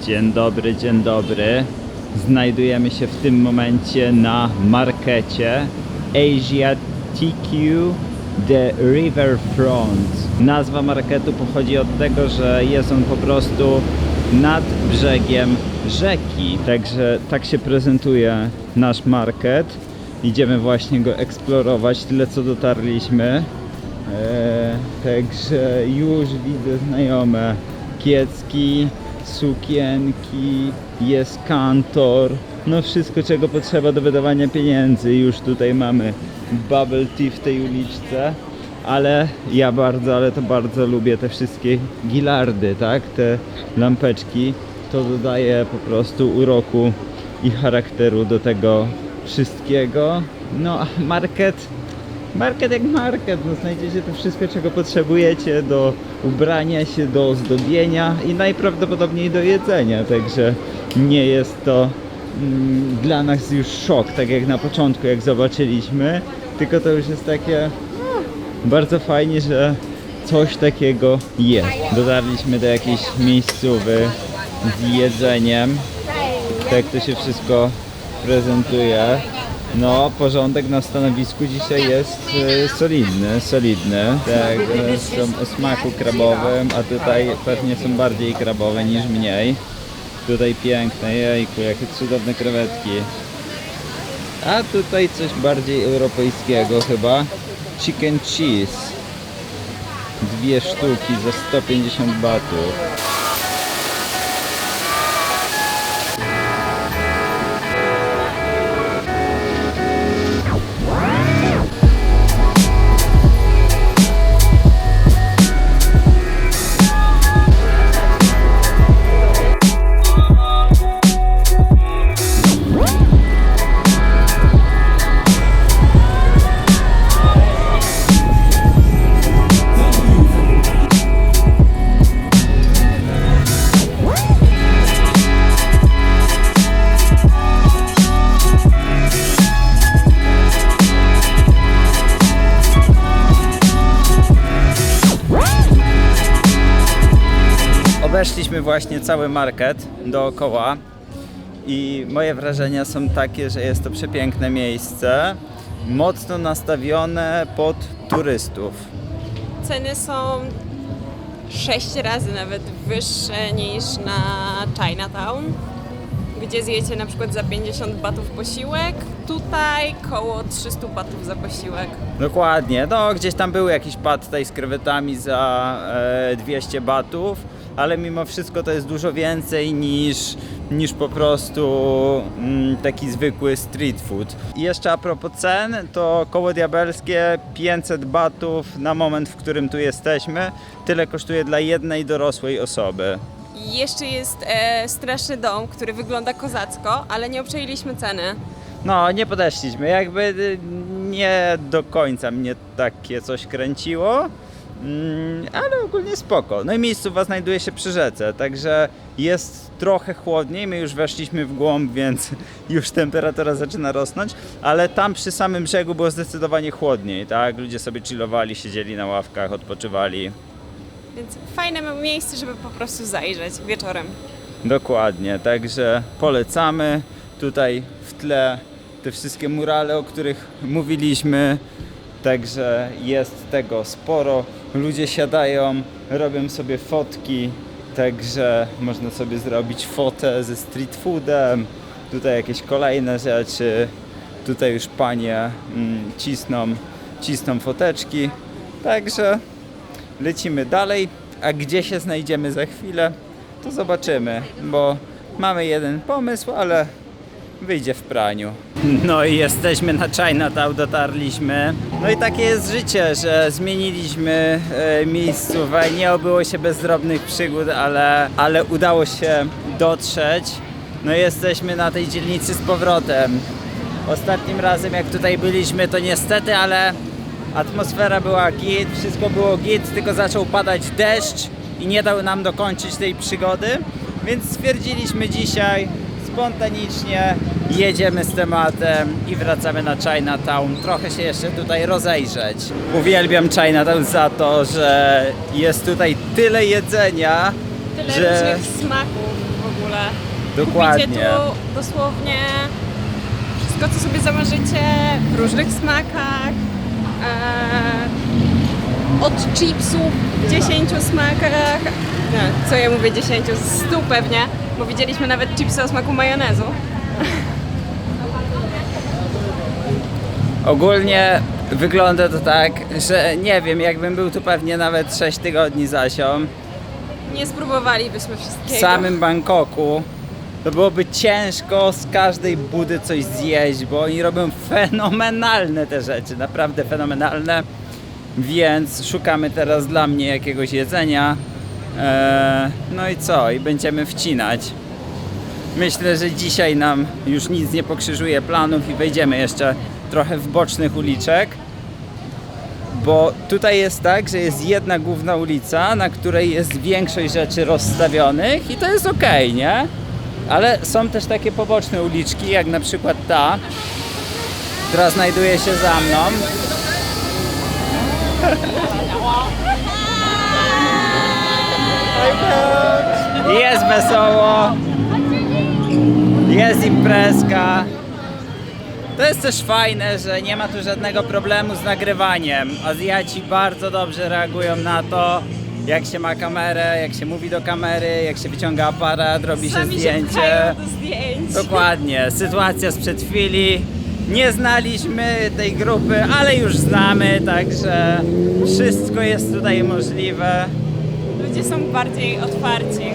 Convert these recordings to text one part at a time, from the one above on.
Dzień dobry, dzień dobry. Znajdujemy się w tym momencie na markecie Asia TQ The Riverfront. Nazwa marketu pochodzi od tego, że jest on po prostu nad brzegiem rzeki. Także tak się prezentuje nasz market. Idziemy właśnie go eksplorować, tyle co dotarliśmy. Także już widzę znajome kiecki, sukienki, jest kantor, no wszystko czego potrzeba do wydawania pieniędzy. Już tutaj mamy bubble tea w tej uliczce, ale ja bardzo lubię te wszystkie gilardy, tak? Te lampeczki, to dodaje po prostu uroku i charakteru do tego wszystkiego. No a market jak market, no znajdziecie to wszystko czego potrzebujecie do ubrania się, do ozdobienia i najprawdopodobniej do jedzenia, także nie jest to dla nas już szok, tak jak na początku jak zobaczyliśmy, tylko to już jest takie bardzo fajnie, że coś takiego jest. Dotarliśmy do jakiejś miejscowy z jedzeniem, tak to się wszystko prezentuje. No, porządek na stanowisku dzisiaj jest solidny. Tak, są o smaku krabowym, a tutaj pewnie są bardziej krabowe niż mniej. Tutaj piękne, jejku, jakie cudowne krewetki. A tutaj coś bardziej europejskiego chyba. Chicken cheese. 2 sztuki za 150 batów. Obeszliśmy właśnie cały market dookoła i moje wrażenia są takie, że jest to przepiękne miejsce, mocno nastawione pod turystów. Ceny są 6 razy nawet wyższe niż na Chinatown, gdzie zjecie na przykład za 50 batów posiłek, tutaj koło 300 batów za posiłek. Dokładnie, no gdzieś tam był jakiś pad thai z krewetami za 200 batów, ale mimo wszystko to jest dużo więcej niż po prostu taki zwykły street food. I jeszcze a propos cen, to koło diabelskie 500 batów na moment, w którym tu jesteśmy, tyle kosztuje dla jednej dorosłej osoby. I jeszcze jest straszny dom, który wygląda kozacko, ale nie obczajiliśmy ceny. No, nie podeszliśmy, jakby nie do końca mnie takie coś kręciło. Ale ogólnie spoko. No i miejscowa znajduje się przy rzece, także jest trochę chłodniej. My już weszliśmy w głąb, więc już temperatura zaczyna rosnąć, ale tam przy samym brzegu było zdecydowanie chłodniej, tak? Ludzie sobie chillowali, siedzieli na ławkach, odpoczywali. Więc fajne miejsce, żeby po prostu zajrzeć wieczorem. Dokładnie, także polecamy. Tutaj w tle te wszystkie murale, o których mówiliśmy. Także jest tego sporo. Ludzie siadają, robią sobie fotki, także można sobie zrobić fotę ze street foodem. Tutaj jakieś kolejne rzeczy. Tutaj już panie cisną foteczki. Także lecimy dalej. A gdzie się znajdziemy za chwilę, to zobaczymy, bo mamy jeden pomysł, ale wyjdzie w praniu. No i jesteśmy na Chinatown, dotarliśmy. No i takie jest życie, że zmieniliśmy miejscówę. Nie obyło się bez drobnych przygód, ale udało się dotrzeć. No i jesteśmy na tej dzielnicy z powrotem. Ostatnim razem jak tutaj byliśmy, to niestety, ale atmosfera była git, wszystko było git, tylko zaczął padać deszcz i nie dał nam dokończyć tej przygody. Więc stwierdziliśmy dzisiaj spontanicznie jedziemy z tematem i wracamy na Chinatown, trochę się jeszcze tutaj rozejrzeć. Uwielbiam Chinatown za to, że jest tutaj tyle jedzenia, Tyle że różnych smaków w ogóle. Dokładnie. Kupicie tu dosłownie wszystko, co sobie zamarzycie w różnych smakach. Od chipsów w 10 smakach. No, co ja mówię 10? 100 pewnie, bo widzieliśmy nawet chipsy o smaku majonezu. Ogólnie wygląda to tak, że nie wiem, jakbym był tu pewnie nawet 6 tygodni z Asią, Nie spróbowalibyśmy w wszystkiego. samym Bangkoku, to byłoby ciężko z każdej budy coś zjeść, bo oni robią fenomenalne te rzeczy, naprawdę fenomenalne, więc szukamy teraz dla mnie jakiegoś jedzenia, no i co, i będziemy wcinać. Myślę, że dzisiaj nam już nic nie pokrzyżuje planów i wejdziemy jeszcze trochę w bocznych uliczek, bo tutaj jest tak, że jest jedna główna ulica, na której jest większość rzeczy rozstawionych i to jest okej, nie? Ale są też takie poboczne uliczki, jak na przykład ta, która znajduje się za mną. Jest wesoło, jest imprezka. To jest też fajne, że nie ma tu żadnego problemu z nagrywaniem. Azjaci bardzo dobrze reagują na to, jak się ma kamerę, jak się mówi do kamery, jak się wyciąga aparat, robi się Sami się zdjęcie. pchają do zdjęć. Dokładnie, sytuacja sprzed chwili. Nie znaliśmy tej grupy, ale już znamy, także wszystko jest tutaj możliwe. Ludzie są bardziej otwarci.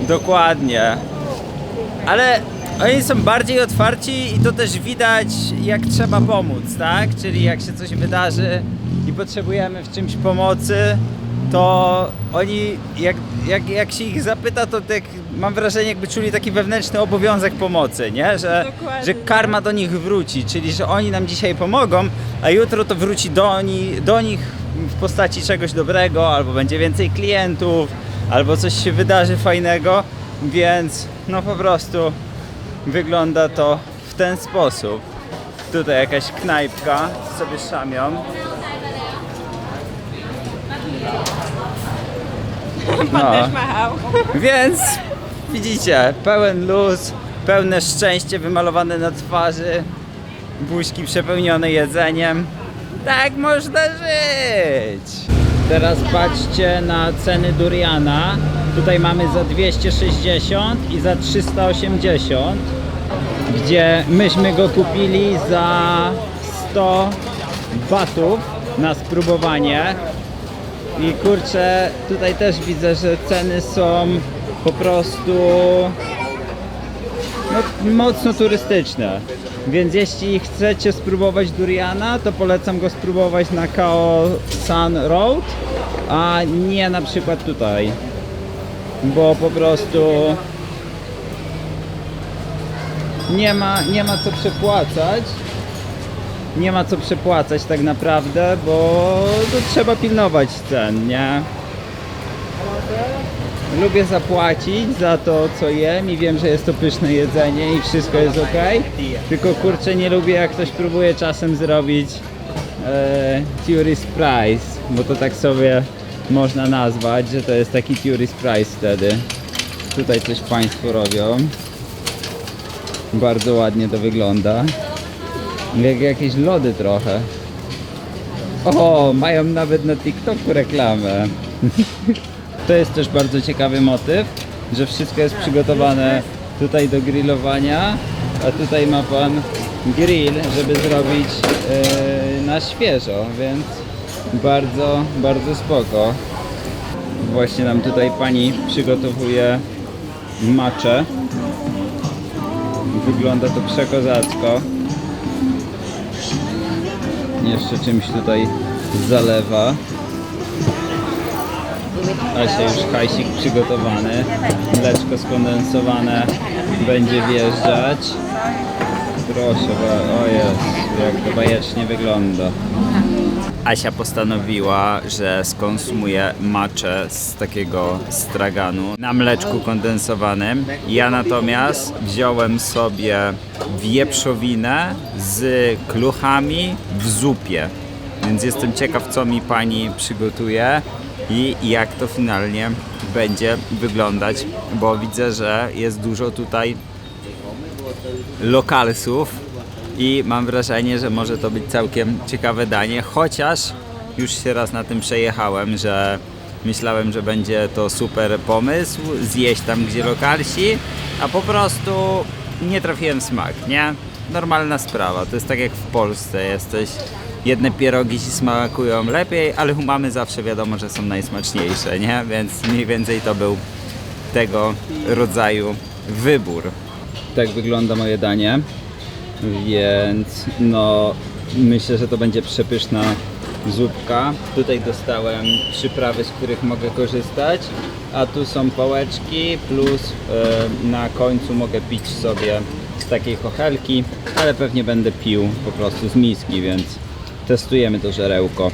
Dokładnie. Ale oni są bardziej otwarci i to też widać, jak trzeba pomóc, tak? Czyli jak się coś wydarzy i potrzebujemy w czymś pomocy, to oni, jak się ich zapyta, to tak mam wrażenie, jakby czuli taki wewnętrzny obowiązek pomocy, nie? Że Dokładnie. karma do nich wróci, czyli że oni nam dzisiaj pomogą, a jutro to wróci do nich w postaci czegoś dobrego, albo będzie więcej klientów, albo coś się wydarzy fajnego, więc no po prostu wygląda to w ten sposób. Tutaj jakaś knajpka, sobie szamią. Pan też machał. Więc widzicie, pełen luz, pełne szczęście wymalowane na twarzy, buźki przepełnione jedzeniem. Tak można żyć! Teraz patrzcie na ceny duriana. Tutaj mamy za 260 i za 380, gdzie myśmy go kupili za 100 batów na spróbowanie. I kurczę, tutaj też widzę, że ceny są po prostu no, mocno turystyczne. Więc jeśli chcecie spróbować duriana, to polecam go spróbować na Khao San Road, a nie na przykład tutaj. Bo po prostu nie ma co przepłacać. Nie ma co przepłacać tak naprawdę, bo to trzeba pilnować cen, nie? Lubię zapłacić za to, co jem i wiem, że jest to pyszne jedzenie i wszystko jest ok. Tylko kurczę, nie lubię, jak ktoś próbuje czasem zrobić tourist price, bo to tak sobie można nazwać, że to jest taki tourist price wtedy. Tutaj coś państwo robią. Bardzo ładnie to wygląda. Jak jakieś lody trochę. O, mają nawet na TikToku reklamę. To jest też bardzo ciekawy motyw, że wszystko jest przygotowane tutaj do grillowania, a tutaj ma pan grill, żeby zrobić na świeżo, więc bardzo, bardzo spoko. Właśnie nam tutaj pani przygotowuje matchę. Wygląda to przekozacko. Jeszcze czymś tutaj zalewa. Asia już hajsik przygotowany. Mleczko skondensowane będzie wjeżdżać. Proszę, o jest, jak to bajecznie wygląda. Asia postanowiła, że skonsumuje matchę z takiego straganu na mleczku kondensowanym. Ja natomiast wziąłem sobie wieprzowinę z kluchami w zupie. Więc jestem ciekaw, co mi pani przygotuje. i jak to finalnie będzie wyglądać, bo widzę, że jest dużo tutaj lokalsów i mam wrażenie, że może to być całkiem ciekawe danie, chociaż już się raz na tym przejechałem, że myślałem, że będzie to super pomysł, zjeść tam gdzie lokalsi, a po prostu nie trafiłem w smak, nie? Normalna sprawa, to jest tak jak w Polsce, jedne pierogi ci smakują lepiej, ale umamy zawsze wiadomo, że są najsmaczniejsze, nie? Więc mniej więcej to był tego rodzaju wybór. Tak wygląda moje danie, więc no myślę, że to będzie przepyszna zupka. Tutaj dostałem przyprawy, z których mogę korzystać, a tu są pałeczki, plus na końcu mogę pić sobie z takiej kochelki, ale pewnie będę pił po prostu z miski, więc testujemy to żerełko.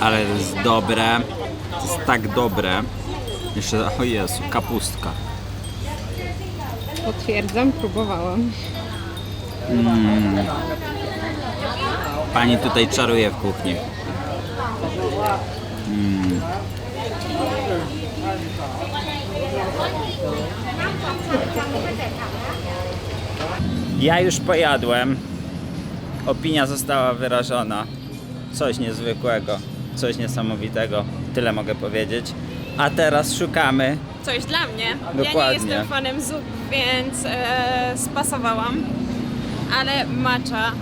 Ale to jest dobre, to jest tak dobre. Jeszcze, o Jezu, kapustka. Potwierdzam, próbowałam. Pani tutaj czaruje w kuchni. Ja już pojadłem. Opinia została wyrażona. Coś niezwykłego, coś niesamowitego. Tyle mogę powiedzieć. A teraz szukamy. Coś dla mnie. Dokładnie. Ja nie jestem fanem zup, więc spasowałam. Ale matcha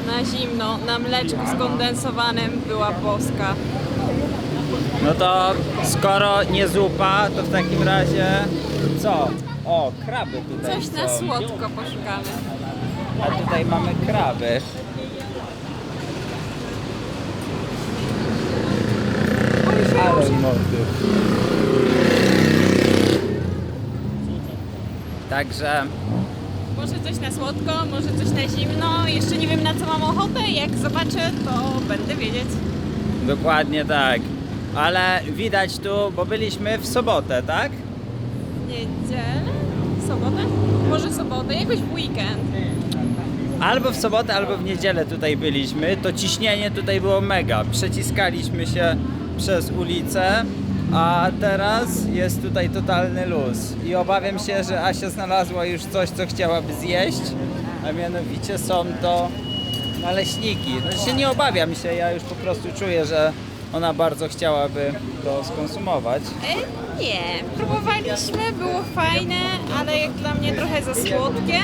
na zimno, na mleczku skondensowanym była boska. No to skoro nie zupa, to w takim razie co? O, kraby tutaj Coś na są. słodko poszukamy. A tutaj mamy kraby. Ale motyw. Także Może coś na słodko, może coś na zimno. Jeszcze nie wiem, na co mam ochotę. Jak zobaczę, to będę wiedzieć. dokładnie tak. Ale widać tu, bo byliśmy w sobotę, tak? Niedzielę? Sobotę? Może sobotę, jakoś w weekend. Albo w sobotę, albo w niedzielę tutaj byliśmy. To ciśnienie tutaj było mega. Przeciskaliśmy się przez ulicę, a teraz jest tutaj totalny luz. I obawiam się, że Asia znalazła już coś, co chciałaby zjeść, a mianowicie są to naleśniki. Znaczy nie obawiam się, ja już po prostu czuję, że ona bardzo chciałaby to skonsumować. Nie, próbowaliśmy, było fajne, ale jak dla mnie trochę za słodkie.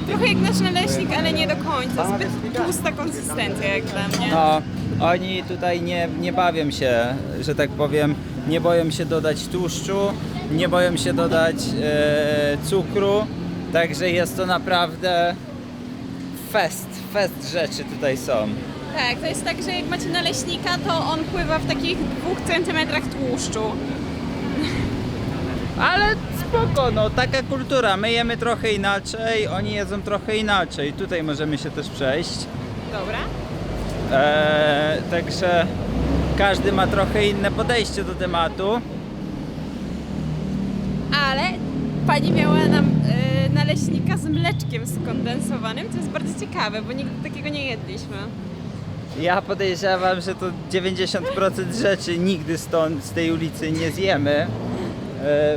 Trochę jak nasz naleśnik, ale nie do końca. Zbyt tłusta konsystencja jak dla mnie. No, oni tutaj nie bawią się, że tak powiem, nie boją się dodać tłuszczu, nie boją się dodać cukru, także jest to naprawdę fest rzeczy tutaj są. Tak, to jest tak, że jak macie naleśnika, to on pływa w takich 2 centymetrach tłuszczu. Ale spoko, no taka kultura, my jemy trochę inaczej, oni jedzą trochę inaczej, tutaj możemy się też przejść. Dobra. Także każdy ma trochę inne podejście do tematu. Ale pani miała nam naleśnika z mleczkiem skondensowanym, co jest bardzo ciekawe, bo nigdy takiego nie jedliśmy. Ja podejrzewam, że to 90% rzeczy nigdy stąd, z tej ulicy nie zjemy,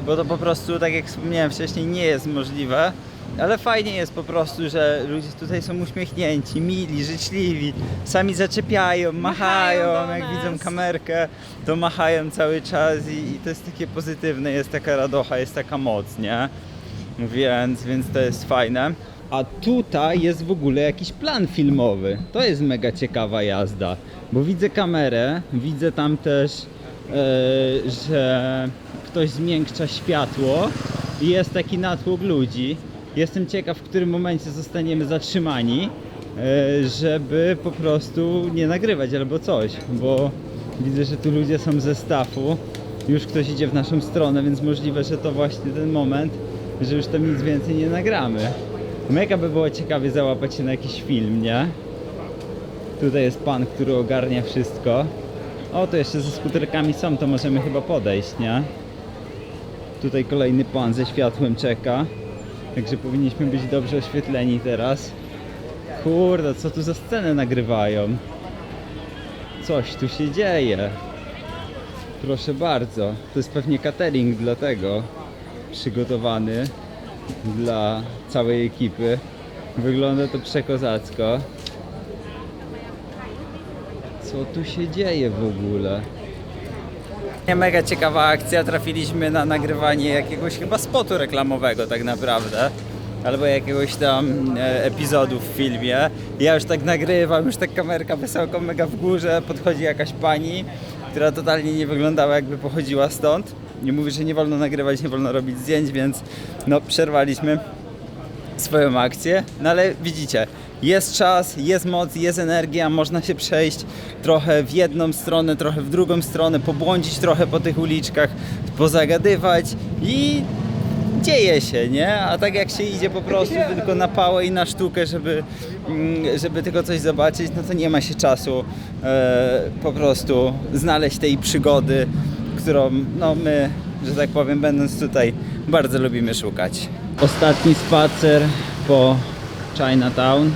bo to po prostu, tak jak wspomniałem wcześniej, nie jest możliwe. Ale fajnie jest po prostu, że ludzie tutaj są uśmiechnięci, mili, życzliwi, sami zaczepiają, machają, do jak nas. widzą kamerkę, to machają cały czas i to jest takie pozytywne, jest taka radocha, jest taka moc, nie? Więc to jest fajne. A tutaj jest w ogóle jakiś plan filmowy. To jest mega ciekawa jazda, bo widzę kamerę, widzę tam też, że ktoś zmiękcza światło i jest taki natłok ludzi. Jestem ciekaw, w którym momencie zostaniemy zatrzymani, żeby po prostu nie nagrywać albo coś, bo widzę, że tu ludzie są ze staffu, już ktoś idzie w naszą stronę, więc możliwe, że to właśnie ten moment, że już tam nic więcej nie nagramy. Mega by było ciekawie załapać się na jakiś film, nie? Tutaj jest pan, który ogarnia wszystko. O, to jeszcze ze skuterkami są, to możemy chyba podejść, nie? Tutaj kolejny pan ze światłem czeka. Także powinniśmy być dobrze oświetleni teraz. Kurde, co tu za scenę nagrywają? Coś tu się dzieje. Proszę bardzo, to jest pewnie catering dlatego przygotowany dla całej ekipy. Wygląda to przekozacko. Co tu się dzieje w ogóle? Mega ciekawa akcja, trafiliśmy na nagrywanie jakiegoś chyba spotu reklamowego tak naprawdę. Albo jakiegoś tam epizodu w filmie. Ja już tak nagrywam, już tak kamerka wysoko, mega w górze, podchodzi jakaś pani, która totalnie nie wyglądała jakby pochodziła stąd. Nie mówi, że nie wolno nagrywać, nie wolno robić zdjęć, więc no przerwaliśmy swoją akcję. No ale widzicie, jest czas, jest moc, jest energia, można się przejść trochę w jedną stronę, trochę w drugą stronę, pobłądzić trochę po tych uliczkach, pozagadywać i dzieje się, nie? A tak jak się idzie po prostu tylko na pałę i na sztukę, żeby tylko coś zobaczyć, no to nie ma się czasu po prostu znaleźć tej przygody, którą no my, że tak powiem, będąc tutaj, bardzo lubimy szukać. Ostatni spacer po Chinatown.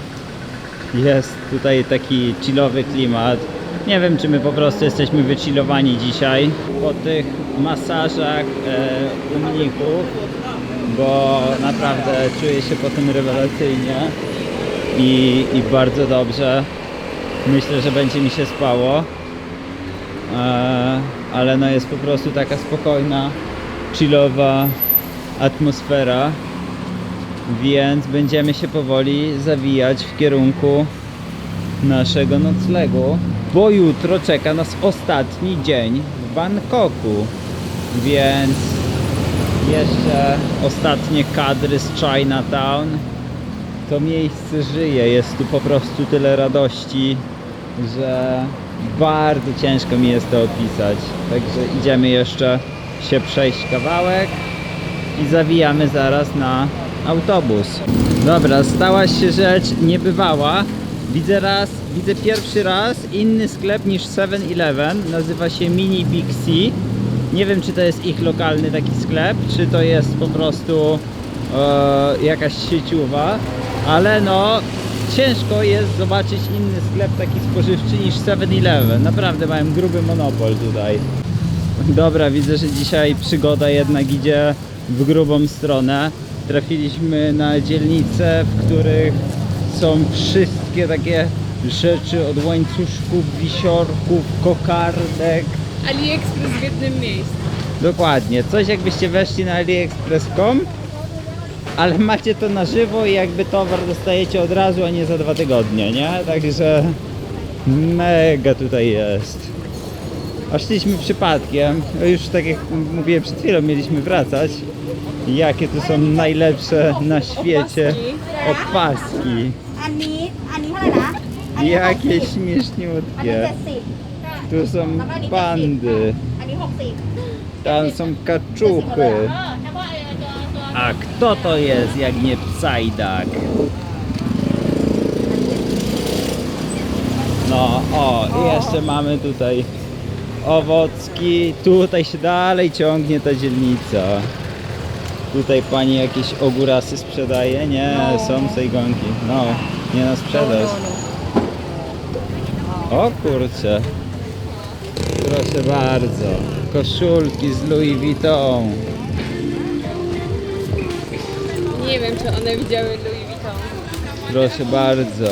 Jest tutaj taki chillowy klimat. Nie wiem, czy my po prostu jesteśmy wychillowani dzisiaj po tych masażach u mnichów, bo naprawdę czuję się po tym rewelacyjnie i bardzo dobrze. Myślę, że będzie mi się spało, ale no jest po prostu taka spokojna, chillowa atmosfera, więc będziemy się powoli zawijać w kierunku naszego noclegu, bo jutro czeka nas ostatni dzień w Bangkoku, więc jeszcze ostatnie kadry z Chinatown. To miejsce żyje, jest tu po prostu tyle radości, że bardzo ciężko mi jest to opisać. Także idziemy jeszcze się przejść kawałek i zawijamy zaraz na autobus. Dobra, stała się rzecz niebywała. Widzę pierwszy raz inny sklep niż 7-Eleven. Nazywa się Mini Big C. Nie wiem, czy to jest ich lokalny taki sklep, czy to jest po prostu jakaś sieciowa, ale no ciężko jest zobaczyć inny sklep taki spożywczy niż 7-Eleven. Naprawdę mają gruby monopol tutaj. Dobra, widzę, że dzisiaj przygoda jednak idzie w grubą stronę. Trafiliśmy na dzielnice, w których są wszystkie takie rzeczy od łańcuszków, wisiorków, kokardek. AliExpress w jednym miejscu. Dokładnie, coś jakbyście weszli na AliExpress.com, ale macie to na żywo i jakby towar dostajecie od razu, a nie za 2 tygodnie, nie? Także mega tutaj jest. A szliśmy przypadkiem, już tak jak mówiłem przed chwilą, mieliśmy wracać. Jakie tu są najlepsze na świecie opaski. อันนี้เท่าไหร่นะอันนี้ Jakie อันนี้ śmieszniutkie. 70 Tu są pandy. อันนี้60 Tam są kaczuchy. A kto to jest jak nie Psajdak? No, o, i jeszcze mamy tutaj owocki. Tutaj się dalej ciągnie ta dzielnica. Tutaj pani jakieś ogórasy sprzedaje? Nie, są sejgonki. No, nie na sprzedaż. O kurczę. Proszę bardzo. Koszulki z Louis Vuitton. Nie wiem, czy one widziały Louis Vuitton. Proszę bardzo.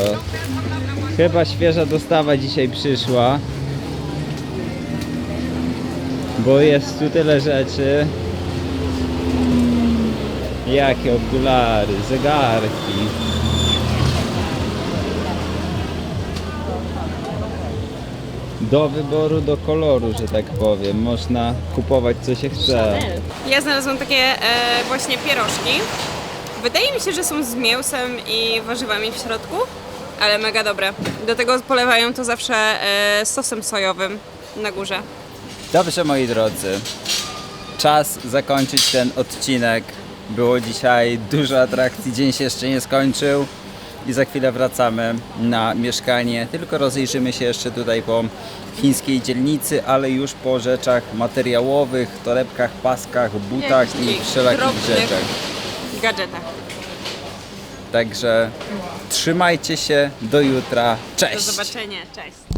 Chyba świeża dostawa dzisiaj przyszła. Bo jest tu tyle rzeczy. Jakie okulary, zegarki. Do wyboru, do koloru, że tak powiem. Można kupować co się chce. Ja znalazłam takie właśnie pierożki. Wydaje mi się, że są z mięsem i warzywami w środku, ale mega dobre. Do tego polewają to zawsze sosem sojowym na górze. Dobrze, moi drodzy. Czas zakończyć ten odcinek. Było dzisiaj dużo atrakcji, dzień się jeszcze nie skończył i za chwilę wracamy na mieszkanie. Tylko rozejrzymy się jeszcze tutaj po chińskiej dzielnicy, ale już po rzeczach materiałowych, torebkach, paskach, butach i Jakichś wszelakich drobnych rzeczach. gadżetach. Także trzymajcie się, do jutra, Do cześć! zobaczenia, cześć.